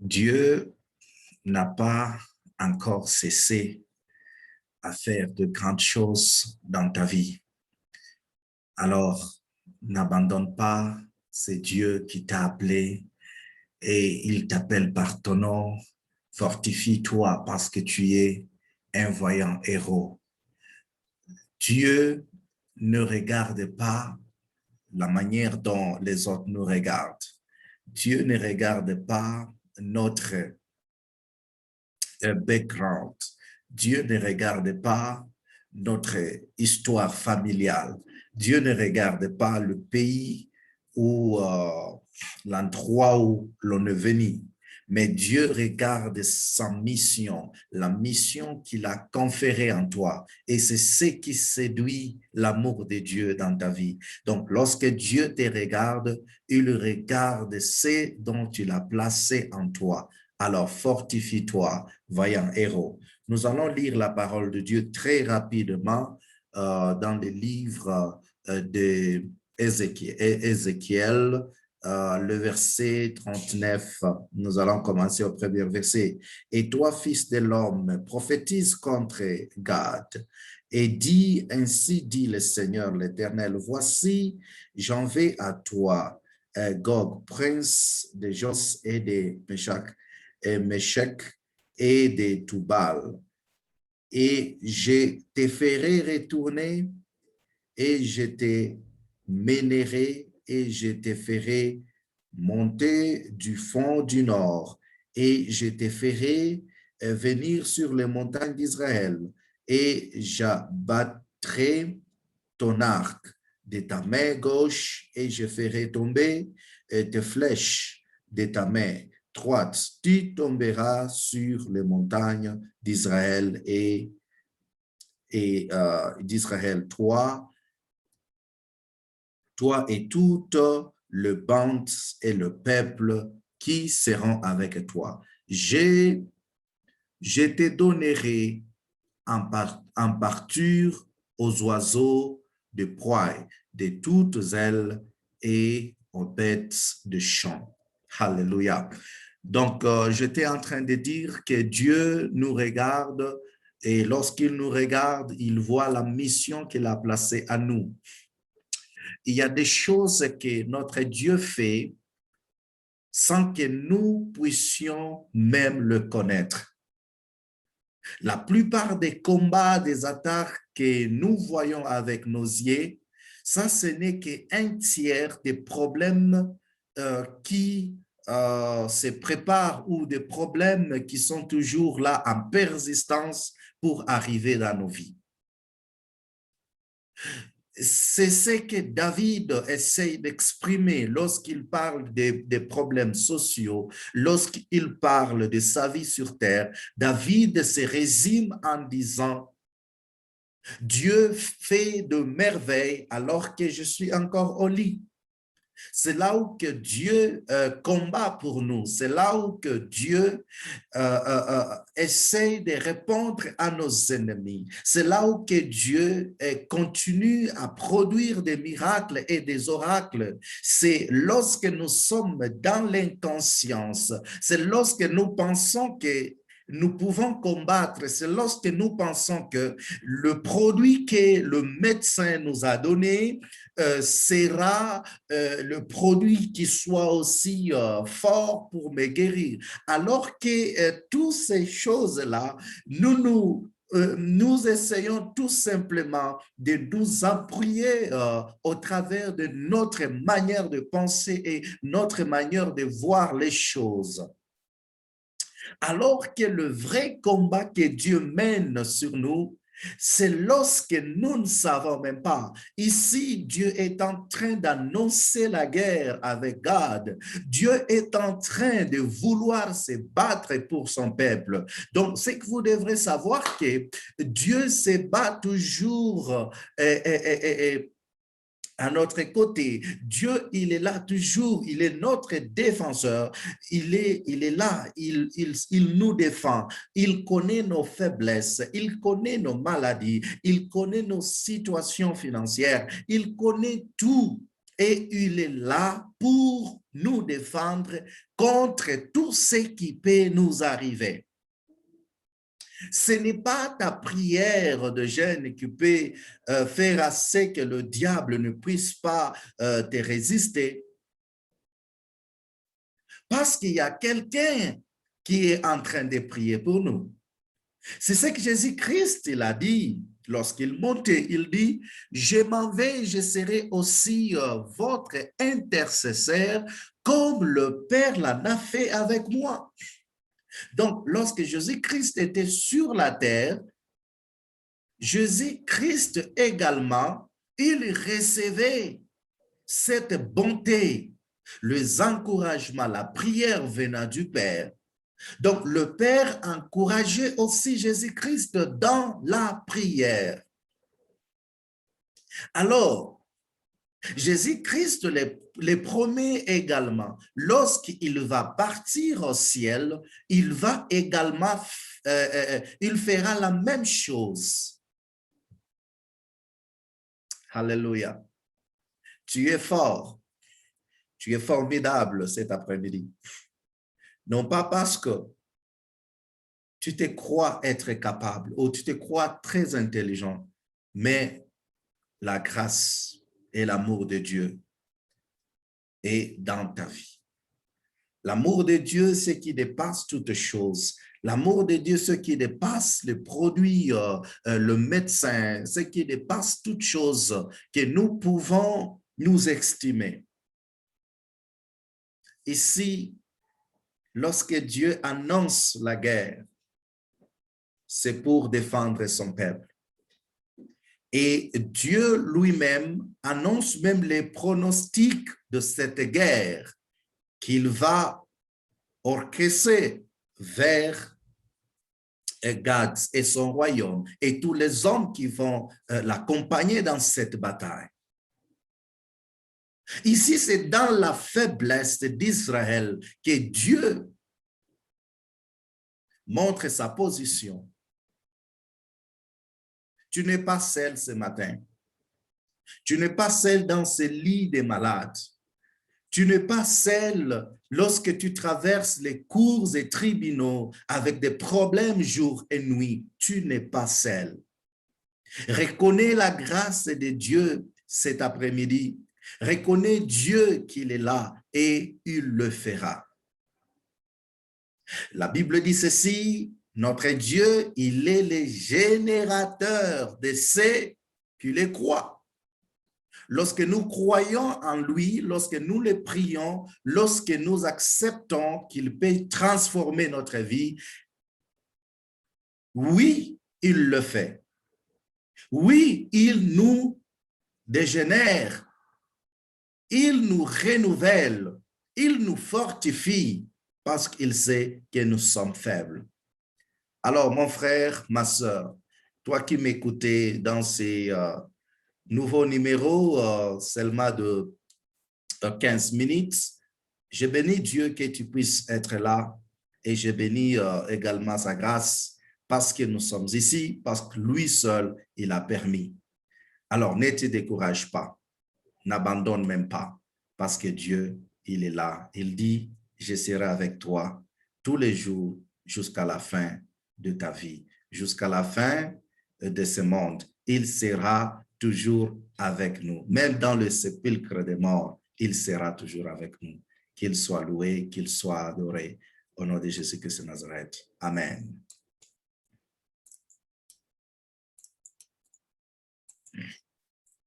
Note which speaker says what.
Speaker 1: Dieu n'a pas encore cessé à faire de grandes choses dans ta vie. Alors, n'abandonne pas, c'est Dieu qui t'a appelé et il t'appelle par ton nom. Fortifie-toi parce que tu es un voyant héros. Dieu ne regarde pas la manière dont les autres nous regardent. Dieu ne regarde pas notre background. Dieu ne regarde pas notre histoire familiale. Dieu ne regarde pas le pays ou l'endroit où l'on est venu. Mais Dieu regarde sa mission, la mission qu'il a conférée en toi. Et c'est ce qui séduit l'amour de Dieu dans ta vie. Donc, lorsque Dieu te regarde, il regarde ce dont il a placé en toi. Alors, fortifie-toi, vaillant héros. Nous allons lire la parole de Dieu très rapidement dans le livre d'Ézéchiel, le verset 39. Nous allons commencer au premier verset. « Et toi, fils de l'homme, prophétise contre Gad et dis, ainsi dit le Seigneur l'Éternel, voici, j'en vais à toi, Gog, prince de Jos et de Méchec et de Tubal, et je te ferai retourner et je te mènerai et je te ferai monter du fond du nord et je te ferai venir sur les montagnes d'Israël et j'abattrai ton arc de ta main gauche et je ferai tomber tes flèches de ta main droite. Tu tomberas sur les montagnes d'Israël et d'Israël, toi et toute le bande et le peuple qui seront avec toi. Je te donnerai en parture aux oiseaux de proie, de toutes ailes et aux bêtes de champ. Alléluia. Donc, j'étais en train de dire que Dieu nous regarde et lorsqu'il nous regarde, il voit la mission qu'il a placée à nous. Il y a des choses que notre Dieu fait sans que nous puissions même le connaître. La plupart des combats, des attaques que nous voyons avec nos yeux, ça, ce n'est qu'un tiers des problèmes qui se préparent ou des problèmes qui sont toujours là en persistance pour arriver dans nos vies. C'est ce que David essaye d'exprimer lorsqu'il parle des problèmes sociaux, lorsqu'il parle de sa vie sur terre. David se résume en disant « Dieu fait de merveilles alors que je suis encore au lit ». C'est là où que Dieu combat pour nous. C'est là où que Dieu essaie de répondre à nos ennemis. C'est là où que Dieu continue à produire des miracles et des oracles. C'est lorsque nous sommes dans l'inconscience. C'est lorsque nous pensons que nous pouvons combattre, c'est lorsque nous pensons que le produit que le médecin nous a donné sera le produit qui soit aussi fort pour me guérir. Alors que toutes ces choses-là, nous essayons tout simplement de nous appuyer au travers de notre manière de penser et notre manière de voir les choses. Alors que le vrai combat que Dieu mène sur nous, c'est lorsque nous ne savons même pas. Ici, Dieu est en train d'annoncer la guerre avec Gad. Dieu est en train de vouloir se battre pour son peuple. Donc, c'est que vous devrez savoir que Dieu se bat toujours à notre côté. Dieu, il est là toujours, il est notre défenseur, il est là, il nous défend, il connaît nos faiblesses, il connaît nos maladies, il connaît nos situations financières, il connaît tout et il est là pour nous défendre contre tout ce qui peut nous arriver. Ce n'est pas ta prière de jeûne qui peut faire assez que le diable ne puisse pas te résister. Parce qu'il y a quelqu'un qui est en train de prier pour nous. C'est ce que Jésus-Christ il a dit lorsqu'il montait. Il dit, je m'en vais, je serai aussi votre intercesseur comme le Père l'a fait avec moi. Donc, lorsque Jésus-Christ était sur la terre, Jésus-Christ également, il recevait cette bonté, les encouragements, la prière venant du Père. Donc, le Père encourageait aussi Jésus-Christ dans la prière. Alors, Jésus-Christ les promet également, lorsqu'il va partir au ciel, il va également, il fera la même chose. Alléluia. Tu es fort, tu es formidable cet après-midi. Non pas parce que tu te crois être capable ou tu te crois très intelligent, mais la grâce et l'amour de Dieu est dans ta vie. L'amour de Dieu, ce qui dépasse toutes choses. L'amour de Dieu, ce qui dépasse le produit, le médecin, ce qui dépasse toutes choses que nous pouvons nous estimer. Ici, lorsque Dieu annonce la guerre, c'est pour défendre son peuple. Et Dieu lui-même annonce même les pronostics de cette guerre qu'il va orchestrer vers Gad et son royaume et tous les hommes qui vont l'accompagner dans cette bataille. Ici, c'est dans la faiblesse d'Israël que Dieu montre sa position. Tu n'es pas seul ce matin. Tu n'es pas seul dans ce lit des malades. Tu n'es pas seul lorsque tu traverses les cours et tribunaux avec des problèmes jour et nuit. Tu n'es pas seul. Reconnais la grâce de Dieu cet après-midi. Reconnais Dieu qu'il est là et il le fera. La Bible dit ceci, notre Dieu, il est le générateur de ceux qui les croient. Lorsque nous croyons en lui, lorsque nous le prions, lorsque nous acceptons qu'il peut transformer notre vie, oui, il le fait. Oui, il nous dégénère. Il nous renouvelle. Il nous fortifie parce qu'il sait que nous sommes faibles. Alors, mon frère, ma sœur, toi qui m'écoutez dans ces nouveaux numéros seulement de 15 minutes, je bénis Dieu que tu puisses être là et je bénis également sa grâce parce que nous sommes ici, parce que lui seul, il a permis. Alors, ne te décourage pas, n'abandonne même pas parce que Dieu, il est là. Il dit, je serai avec toi tous les jours jusqu'à la fin de ta vie, jusqu'à la fin de ce monde. Il sera toujours avec nous. Même dans le sépulcre des morts, il sera toujours avec nous. Qu'il soit loué, qu'il soit adoré. Au nom de Jésus-Christ de Nazareth. Amen.